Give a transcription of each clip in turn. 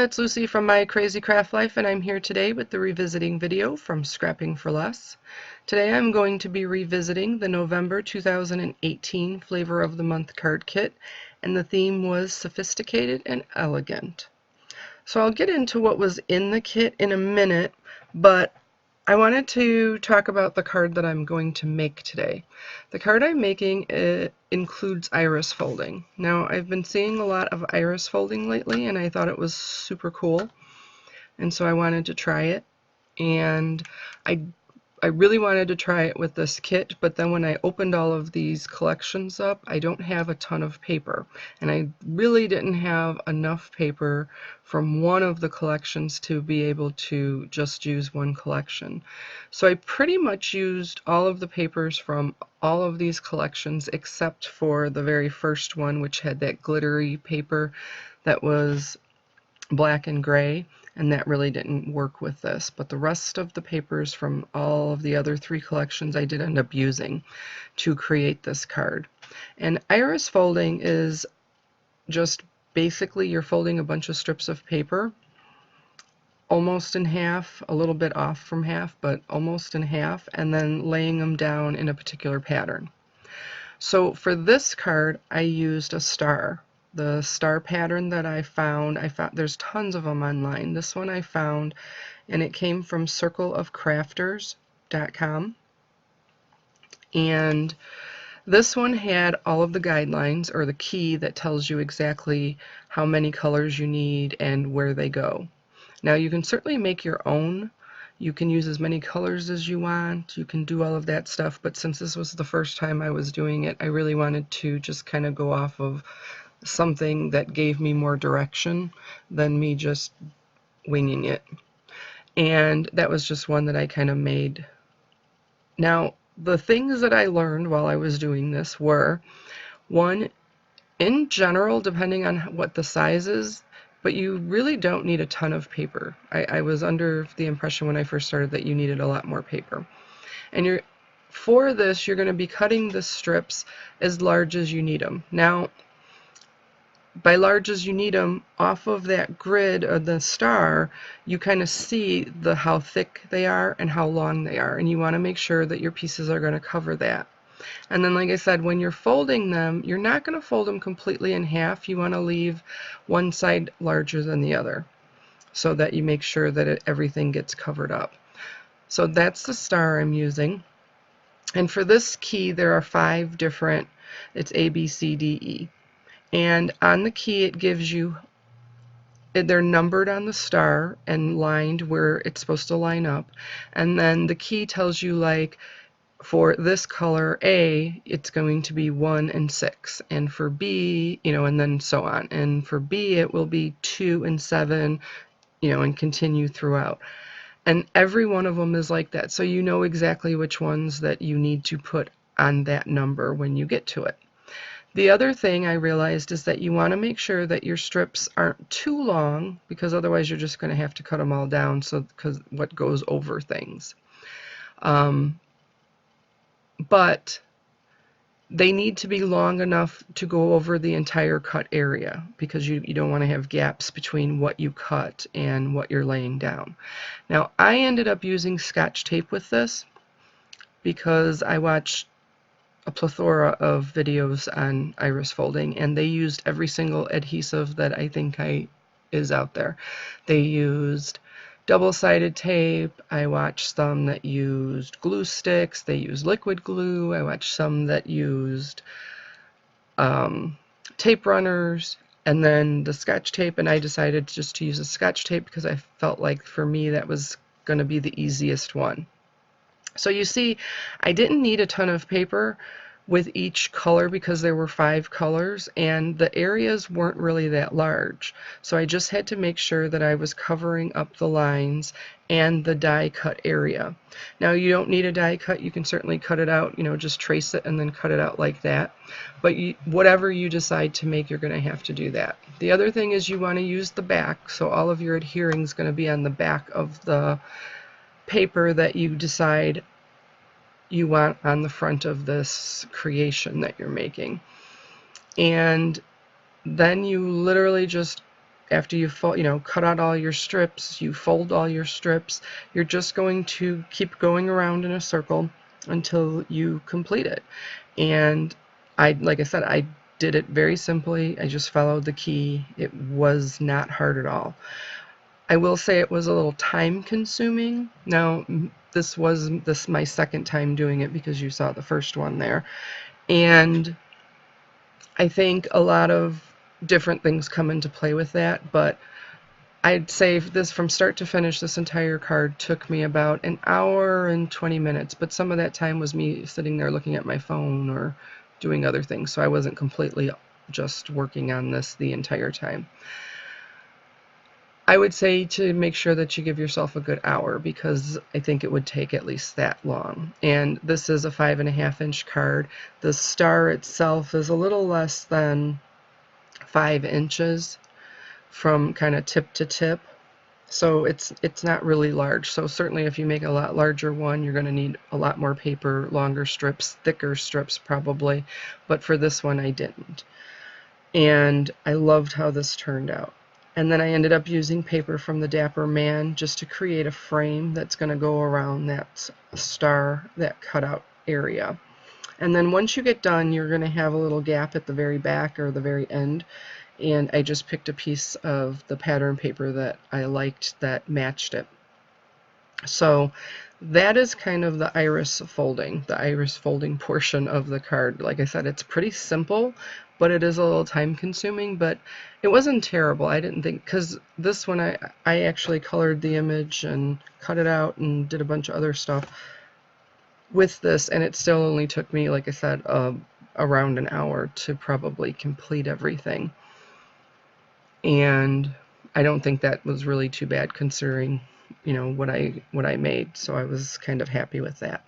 it's Lucy from My Crazy Craft Life, and I'm here today with the revisiting video from Scrapping for Less. Today I'm going to be revisiting the November 2018 Flavor of the Month card kit, and the theme was Sophisticated and Elegant. So I'll get into what was in the kit in a minute, but I wanted to talk about the card that I'm going to make today. The card I'm making includes iris folding. Now, I've been seeing a lot of iris folding lately, and I thought it was super cool, and so I wanted to try it. And I really wanted to try it with this kit, but then when I opened all of these collections up, I don't have a ton of paper. And I really didn't have enough paper from one of the collections to be able to just use one collection. So I pretty much used all of the papers from all of these collections except for the very first one, which had that glittery paper that was black and gray, and that really didn't work with this. But the rest of the papers from all of the other three collections I did end up using to create this card. And iris folding is just basically you're folding a bunch of strips of paper almost in half, a little bit off from half, but almost in half, and then laying them down in a particular pattern. So for this card, I used a star. The star pattern that I found there's tons of them online. This one I found, and it came from circleofcrafters.com. And this one had all of the guidelines, or the key that tells you exactly how many colors you need and where they go. Now you can certainly make your own. You can use as many colors as you want. You can do all of that stuff, but since this was the first time I was doing it, I really wanted to just kind of go off of something that gave me more direction than me just winging it. And that was just one that I kind of made. Now, the things that I learned while I was doing this were, one, in general, depending on what the size is, but you really don't need a ton of paper. I was under the impression when I first started that you needed a lot more paper. And for this, you're going to be cutting the strips as large as you need them. Now, by large as you need them, off of that grid of the star, you kind of see how thick they are and how long they are. And you want to make sure that your pieces are going to cover that. And then, like I said, when you're folding them, you're not going to fold them completely in half. You want to leave one side larger than the other so that you make sure that everything gets covered up. So that's the star I'm using. And for this key, there are 5 different, it's A, B, C, D, E. And on the key, it gives you, they're numbered on the star and lined where it's supposed to line up. And then the key tells you, like, for this color A, it's going to be 1 and 6, and for B, and then so on. And for B, it will be 2 and 7, and continue throughout. And every one of them is like that, so you know exactly which ones that you need to put on that number when you get to it. The other thing I realized is that you want to make sure that your strips aren't too long, because otherwise you're just going to have to cut them all down, because what goes over things. But they need to be long enough to go over the entire cut area, because you don't want to have gaps between what you cut and what you're laying down. Now, I ended up using Scotch tape with this because I watched a plethora of videos on iris folding, and they used every single adhesive that I think is out there. They used double-sided tape. I watched some that used glue sticks. They used liquid glue. I watched some that used tape runners, and then the Scotch tape, and I decided just to use a Scotch tape because I felt like for me that was going to be the easiest one. So you see, I didn't need a ton of paper with each color because there were 5 colors and the areas weren't really that large. So I just had to make sure that I was covering up the lines and the die cut area. Now, you don't need a die cut. You can certainly cut it out, just trace it and then cut it out like that. But whatever you decide to make, you're going to have to do that. The other thing is you want to use the back. So all of your adhering is going to be on the back of the paper that you decide you want on the front of this creation that you're making. And then you literally just after you cut out all your strips, you fold all your strips, you're just going to keep going around in a circle until you complete it. And like I said, I did it very simply. I just followed the key. It was not hard at all. I will say it was a little time consuming. Now, this was my second time doing it, because you saw the first one there. And I think a lot of different things come into play with that, but I'd say this, from start to finish, this entire card took me about an hour and 20 minutes, but some of that time was me sitting there looking at my phone or doing other things, so I wasn't completely just working on this the entire time. I would say to make sure that you give yourself a good hour, because I think it would take at least that long. And this is a 5.5 inch card. The star itself is a little less than 5 inches from kind of tip to tip. So it's not really large. So certainly if you make a lot larger one, you're going to need a lot more paper, longer strips, thicker strips probably. But for this one, I didn't. And I loved how this turned out. And then I ended up using paper from the Dapper Man just to create a frame that's going to go around that star, that cutout area. And then once you get done, you're going to have a little gap at the very back or the very end. And I just picked a piece of the pattern paper that I liked that matched it. So that is kind of the iris folding portion of the card. Like I said, it's pretty simple, but it is a little time consuming, but it wasn't terrible. I didn't think, because this one I actually colored the image and cut it out and did a bunch of other stuff with this, and it still only took me, like I said, around an hour to probably complete everything. And I don't think that was really too bad, considering what I made, so I was kind of happy with that.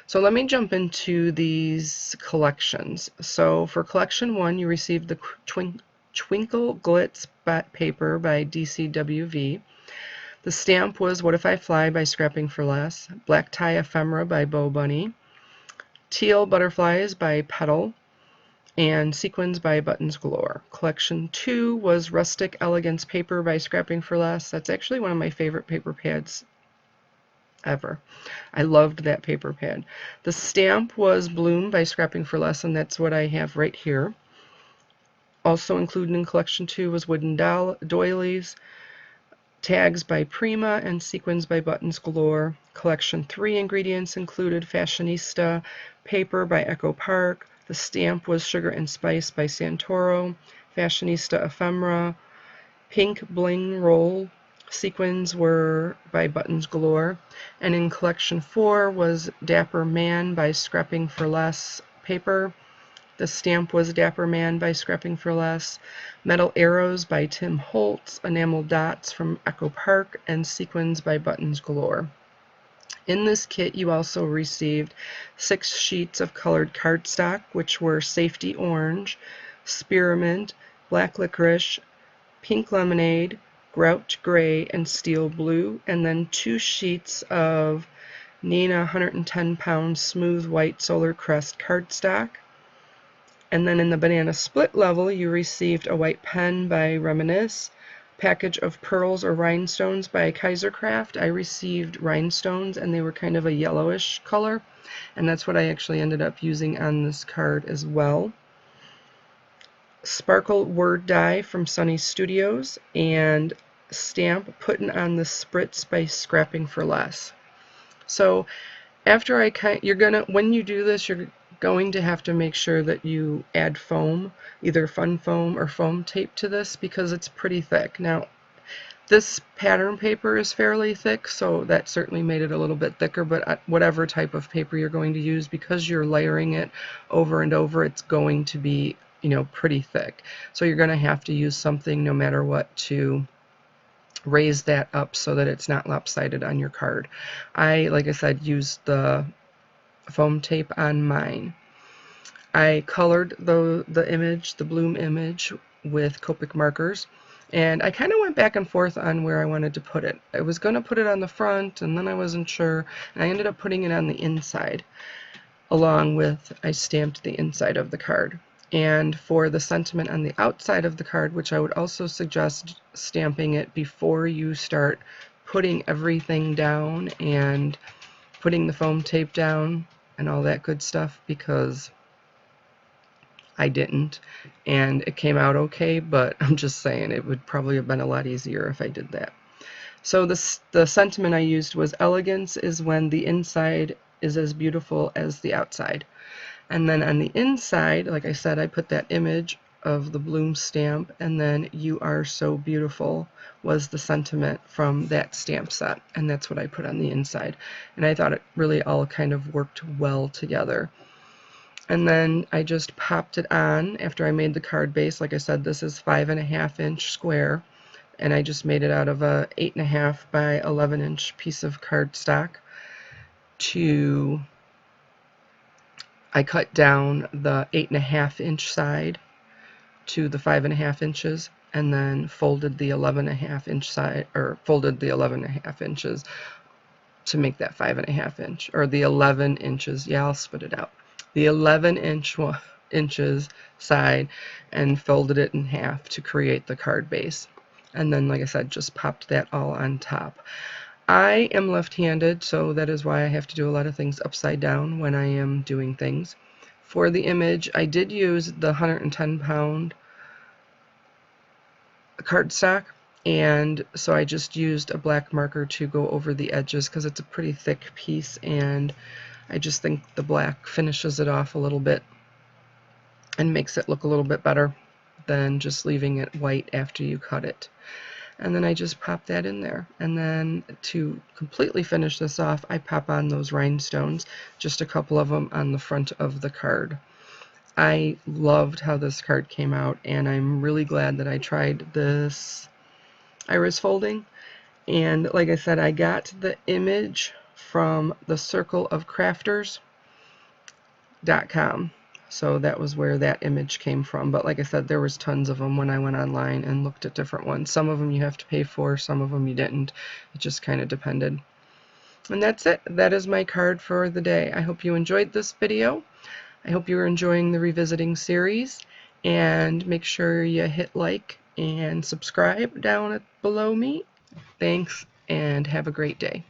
So let me jump into these collections. So for collection 1, you received the Twinkle Glitz paper by DCWV. The stamp was What If I Fly by Scrapping for Less, Black Tie Ephemera by Bo Bunny, Teal Butterflies by Petal, and Sequins by Buttons Galore. Collection 2 was Rustic Elegance paper by Scrapping for Less. That's actually one of my favorite paper pads ever. I loved that paper pad. The stamp was Bloom by Scrapping for Less, and that's what I have right here. Also included in collection 2 was Wooden Doilies, Tags by Prima, and Sequins by Buttons Galore. Collection 3 ingredients included Fashionista paper by Echo Park. The stamp was Sugar and Spice by Santoro, Fashionista Ephemera, Pink Bling Roll. Sequins were by Buttons Galore. And in collection 4 was Dapper Man by Scrapping for Less paper. The stamp was Dapper Man by Scrapping for Less, Metal Arrows by Tim Holtz, Enamel Dots from Echo Park, and Sequins by Buttons Galore. In this kit, you also received 6 sheets of colored cardstock, which were Safety Orange, Spearmint, Black Licorice, Pink Lemonade, Grout Gray, and Steel Blue, and then 2 sheets of Neenah 110-pound smooth white Solar Crest cardstock. And then in the banana split level, you received a white pen by Reminisce, package of pearls or rhinestones by Kaisercraft. I received rhinestones, and they were kind of a yellowish color, and that's what I actually ended up using on this card as well. Sparkle Word Die from Sunny Studios, and stamp Puttin' on the Spritz by Scrapping for Less. So after when you do this, you're going to have to make sure that you add foam, either fun foam or foam tape to this, because it's pretty thick. Now, this pattern paper is fairly thick, so that certainly made it a little bit thicker, but whatever type of paper you're going to use, because you're layering it over and over, it's going to be, pretty thick. So you're going to have to use something, no matter what, to raise that up so that it's not lopsided on your card. Like I said, used the foam tape on mine. I colored the image, the Bloom image, with Copic markers, and I kind of went back and forth on where I wanted to put it. I was going to put it on the front, and then I wasn't sure, and I ended up putting it on the inside, along with I stamped the inside of the card. And for the sentiment on the outside of the card, which I would also suggest stamping it before you start putting everything down and putting the foam tape down and all that good stuff, because I didn't, and it came out okay, but I'm just saying it would probably have been a lot easier if I did that. So the sentiment I used was, elegance is when the inside is as beautiful as the outside. And then on the inside, like I said, I put that image of the bloom stamp, and then you are so beautiful was the sentiment from that stamp set, and that's what I put on the inside. And I thought it really all kind of worked well together. And then I just popped it on after I made the card base. Like I said, this is 5.5 inch square, and I just made it out of a 8.5 by 11 inch piece of cardstock. I cut down the 8.5 inch side to the 5.5 inches, and then folded the 11.5 inch side, or folded the 11.5 inches to make that 5.5 inch, or the 11 inches. Yeah, I'll spit it out. The 11 inches side, and folded it in half to create the card base. And then, like I said, just popped that all on top. I am left-handed, so that is why I have to do a lot of things upside down when I am doing things. For the image, I did use the 110-pound cardstock, and so I just used a black marker to go over the edges because it's a pretty thick piece, and I just think the black finishes it off a little bit and makes it look a little bit better than just leaving it white after you cut it. And then I just pop that in there. And then to completely finish this off, I pop on those rhinestones, just a couple of them on the front of the card. I loved how this card came out, and I'm really glad that I tried this iris folding. And like I said, I got the image from the circleofcrafters.com. So that was where that image came from. But like I said, there was tons of them when I went online and looked at different ones. Some of them you have to pay for, some of them you didn't. It just kind of depended. And that's it. That is my card for the day. I hope you enjoyed this video. I hope you're enjoying the revisiting series. And make sure you hit like and subscribe down below me. Thanks, and have a great day.